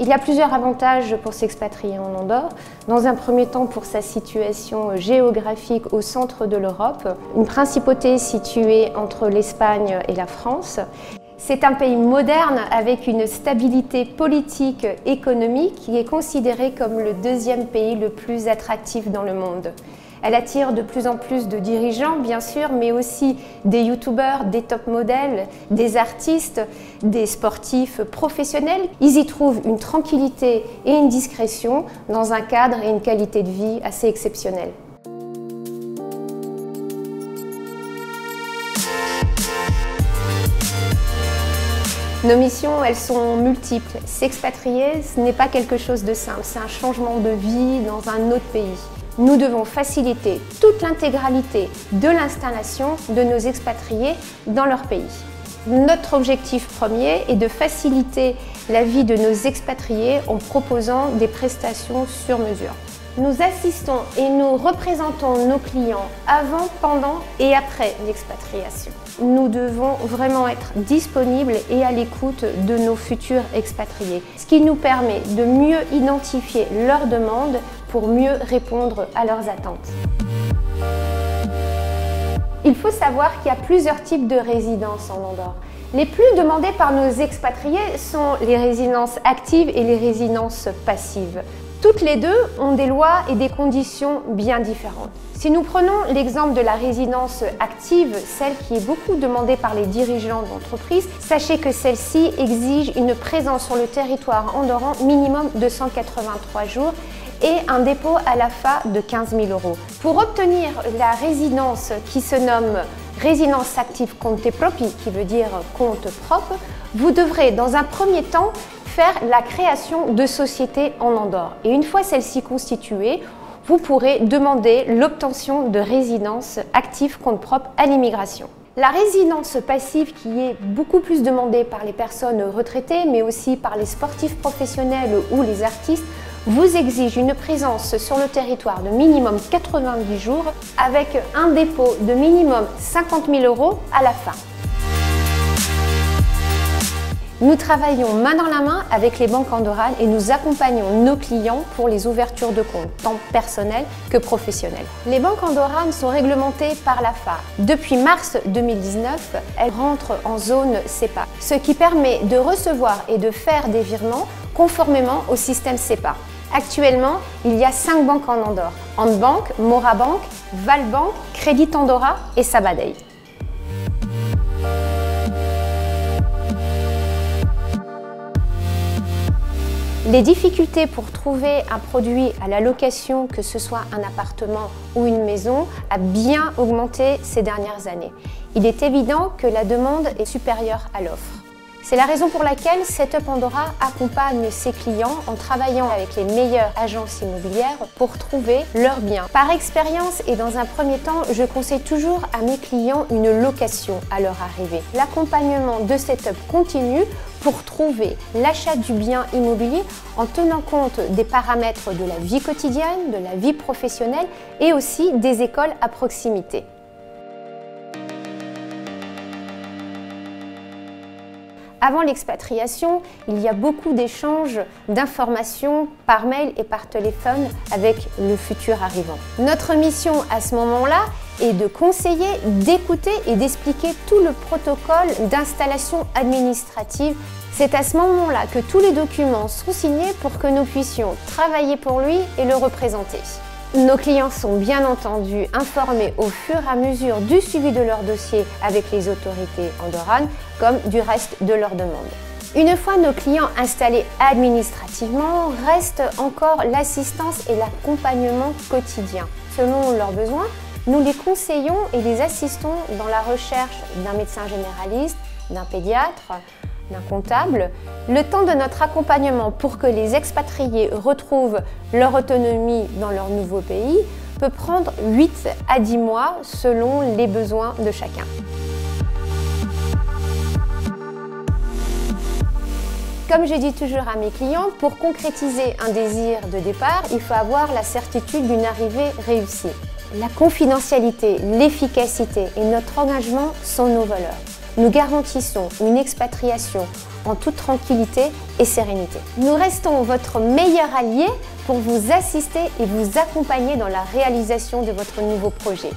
Il y a plusieurs avantages pour s'expatrier en Andorre. Dans un premier temps, pour sa situation géographique au centre de l'Europe, une principauté située entre l'Espagne et la France. C'est un pays moderne avec une stabilité politique et économique qui est considéré comme le deuxième pays le plus attractif dans le monde. Elle attire de plus en plus de dirigeants, bien sûr, mais aussi des youtubeurs, des top modèles, des artistes, des sportifs professionnels. Ils y trouvent une tranquillité et une discrétion dans un cadre et une qualité de vie assez exceptionnels. Nos missions, elles sont multiples. S'expatrier, ce n'est pas quelque chose de simple, c'est un changement de vie dans un autre pays. Nous devons faciliter toute l'intégralité de l'installation de nos expatriés dans leur pays. Notre objectif premier est de faciliter la vie de nos expatriés en proposant des prestations sur mesure. Nous assistons et nous représentons nos clients avant, pendant et après l'expatriation. Nous devons vraiment être disponibles et à l'écoute de nos futurs expatriés, ce qui nous permet de mieux identifier leurs demandes pour mieux répondre à leurs attentes. Il faut savoir qu'il y a plusieurs types de résidences en Andorre. Les plus demandées par nos expatriés sont les résidences actives et les résidences passives. Toutes les deux ont des lois et des conditions bien différentes. Si nous prenons l'exemple de la résidence active, celle qui est beaucoup demandée par les dirigeants d'entreprise, sachez que celle-ci exige une présence sur le territoire andorran minimum de 183 jours et un dépôt à l'AFA de 15 000 €. Pour obtenir la résidence qui se nomme résidence active Conte Propri, qui veut dire compte propre, vous devrez dans un premier temps faire la création de sociétés en Andorre. Et une fois celle-ci constituée, vous pourrez demander l'obtention de résidence active compte propre à l'immigration. La résidence passive, qui est beaucoup plus demandée par les personnes retraitées, mais aussi par les sportifs professionnels ou les artistes, vous exige une présence sur le territoire de minimum 90 jours avec un dépôt de minimum 50 000 € à la fin. Nous travaillons main dans la main avec les banques andorranes et nous accompagnons nos clients pour les ouvertures de comptes, tant personnelles que professionnelles. Les banques andorranes sont réglementées par l'AFA. Depuis mars 2019, elles rentrent en zone SEPA, ce qui permet de recevoir et de faire des virements conformément au système SEPA. Actuellement, il y a 5 banques en Andorre: Andbank, Morabank, Valbank, Crédit Andorra et Sabadell. Les difficultés pour trouver un produit à la location, que ce soit un appartement ou une maison, a bien augmenté ces dernières années. Il est évident que la demande est supérieure à l'offre. C'est la raison pour laquelle Setup Andorra accompagne ses clients en travaillant avec les meilleures agences immobilières pour trouver leurs biens. Par expérience et dans un premier temps, je conseille toujours à mes clients une location à leur arrivée. L'accompagnement de Setup continue pour trouver l'achat du bien immobilier en tenant compte des paramètres de la vie quotidienne, de la vie professionnelle et aussi des écoles à proximité. Avant l'expatriation, il y a beaucoup d'échanges d'informations par mail et par téléphone avec le futur arrivant. Notre mission à ce moment-là est de conseiller, d'écouter et d'expliquer tout le protocole d'installation administrative. C'est à ce moment-là que tous les documents sont signés pour que nous puissions travailler pour lui et le représenter. Nos clients sont bien entendu informés au fur et à mesure du suivi de leur dossier avec les autorités andorranes comme du reste de leurs demandes. Une fois nos clients installés administrativement, reste encore l'assistance et l'accompagnement quotidien. Selon leurs besoins, nous les conseillons et les assistons dans la recherche d'un médecin généraliste, d'un pédiatre, d'un comptable. Le temps de notre accompagnement pour que les expatriés retrouvent leur autonomie dans leur nouveau pays peut prendre 8 à 10 mois selon les besoins de chacun. Comme je dis toujours à mes clients, pour concrétiser un désir de départ, il faut avoir la certitude d'une arrivée réussie. La confidentialité, l'efficacité et notre engagement sont nos valeurs. nous garantissons une expatriation en toute tranquillité et sérénité. Nous restons votre meilleur allié pour vous assister et vous accompagner dans la réalisation de votre nouveau projet.